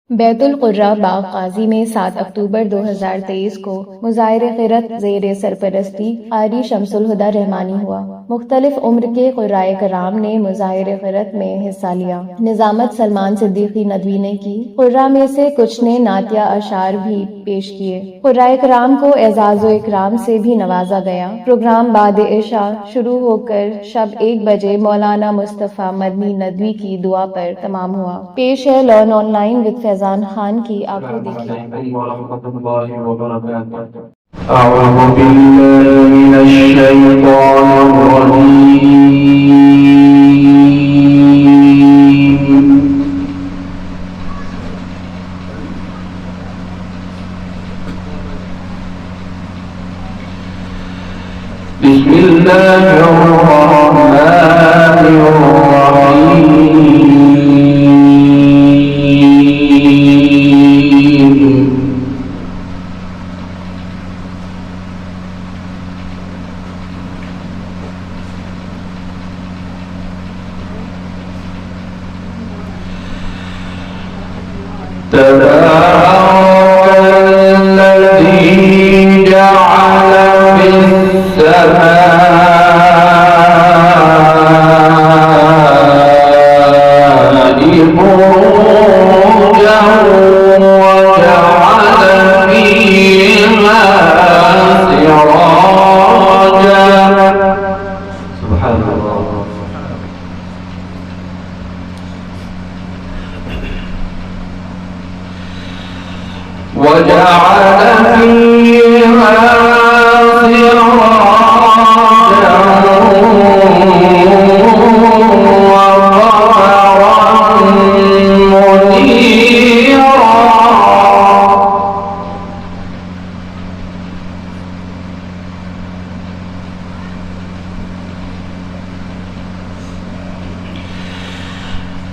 बैतुल क़ुर्रा बाग़ क़ाज़ी में 7 अक्टूबर 2023 को मुज़ाहिरे क़िरत ज़ेर सरपरस्ती क़ारी शम्सुल हुदा रहमानी हुआ। मुख्तलिफ उम्र के क़ुर्राए कराम ने मुज़ाहिरे क़िरत में हिस्सा लिया। निज़ामत सलमान सिद्दीकी नदवी ने की। क़ुर्रा में से कुछ ने नातिया अशार भी पेश किए। क़ुर्राए कराम को एज़ाज़ व इकराम से भी नवाजा गया। प्रोग्राम बाद इशा शुरू होकर शब 1 बजे मौलाना मुस्तफ़ा मदनी नदवी की दुआ पर तमाम हुआ। पेश है लर्न ऑनलाइन विद फैज़ान खान की आंखों देखी। अऊज़ु बिल्लाहि मिनश शैतानिर रजीम। बिस्मिल्लाहिर रहमानिर रहीम। تبارك الذي جعل في السماء بروجا وجعل فيها سراجا. سبحان الله. وجعل فيها سراجا وقمرا منيرا.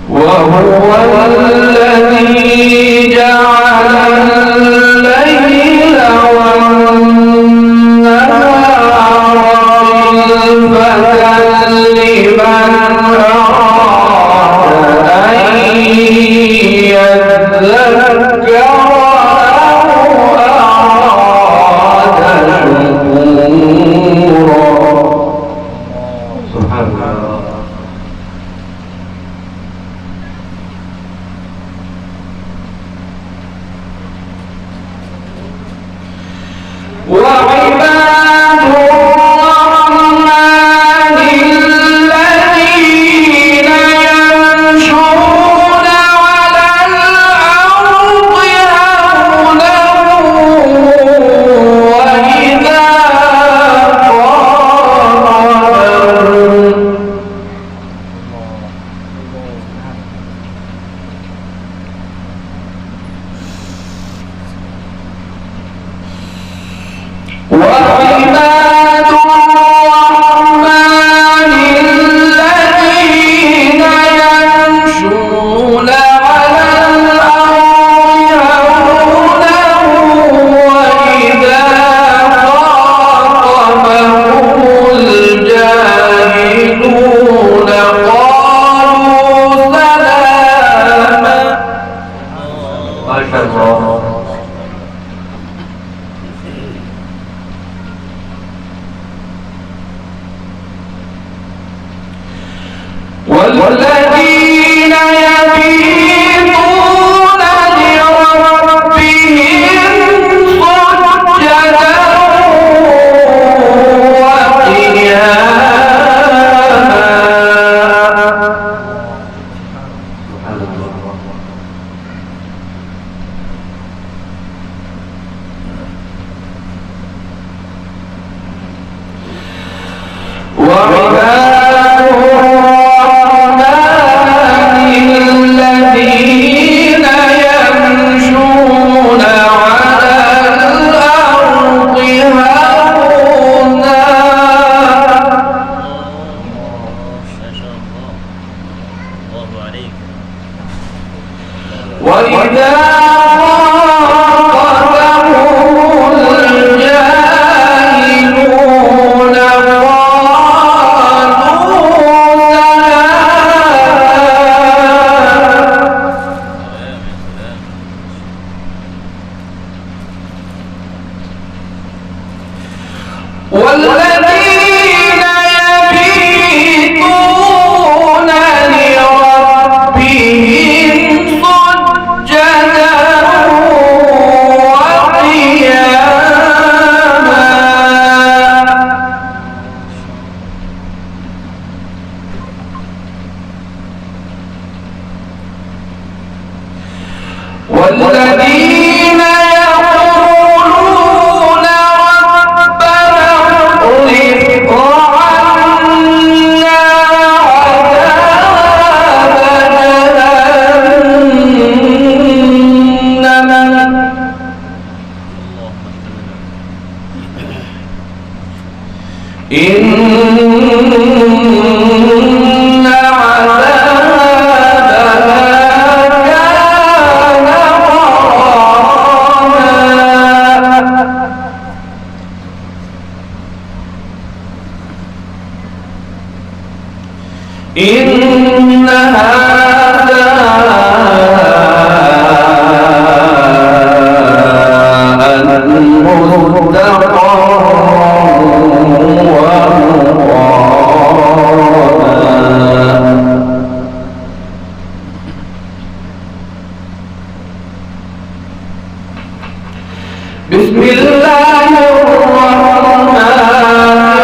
وهو الذي جعل الليل والنهار خلفة لمن أراد أن يذكر أو أراد شكورا. سبحان الله. وعباد الرحمن الذين يمشون على الأرض هونا وإذا خاطبهم وعباد الرحمن الذين يمشون على الأرض هونا وإذا خاطبهم الجاهلون قالوا سلاما. ما شاء الله. والذين يبيتون لربهم سجدا وقياما. الذين يمشون على الأرض هونا. وإذا خاطبهم الجاهلون قالوا سلاما. والذين يقولون ربنا اصرف عنا عذاب جهنم إن إن هذا بسم الله الرحمن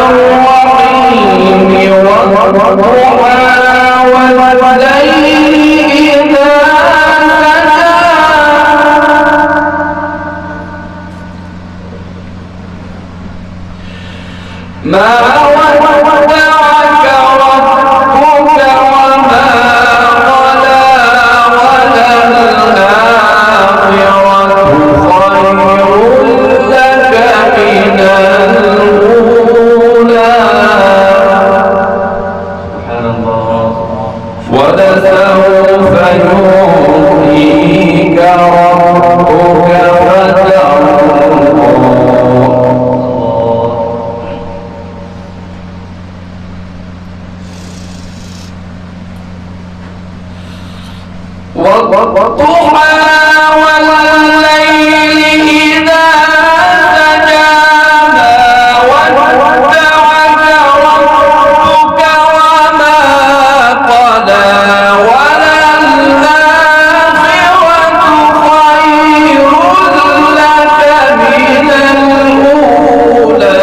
الرحيم والضحى والليل إذا سجى ما ودعك ربك وما قلى وللآخرة خير لك من الأولى سبحان الله ولسوف يعطيك ربك فترضى والضحى والليل إذا سجى ما ودعك ربك وما قلى وللآخرة خير لك من الأولى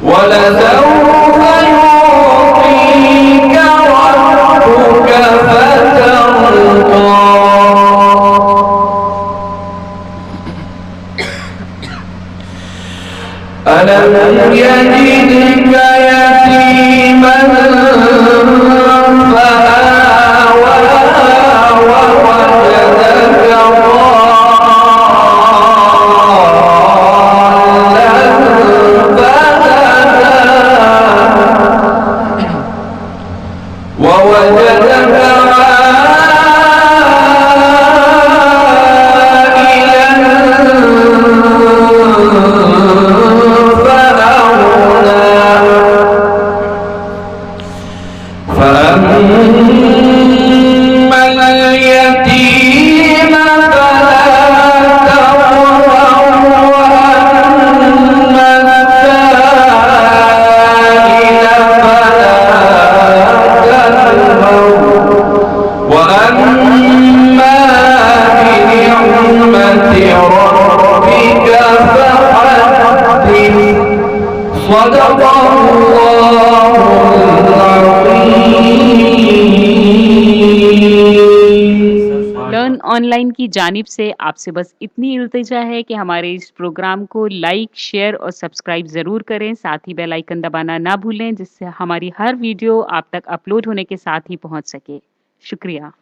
ولسوف يعطيك ربك فترضى ألم يجدك يتيما فآوى ووجدك ووجدك عائلا فأغنى فأما اليتيم فلا تقهر وأما السائل فلا وأما بنعمة ربك فحدث صدق الله العظيم। लर्न ऑनलाइन की जानिब से आपसे बस इतनी इल्तिजा है कि हमारे इस प्रोग्राम को लाइक, शेयर और सब्सक्राइब ज़रूर करें। साथ ही बेल आइकन दबाना ना भूलें, जिससे हमारी हर वीडियो आप तक अपलोड होने के साथ ही पहुंच सके। शुक्रिया।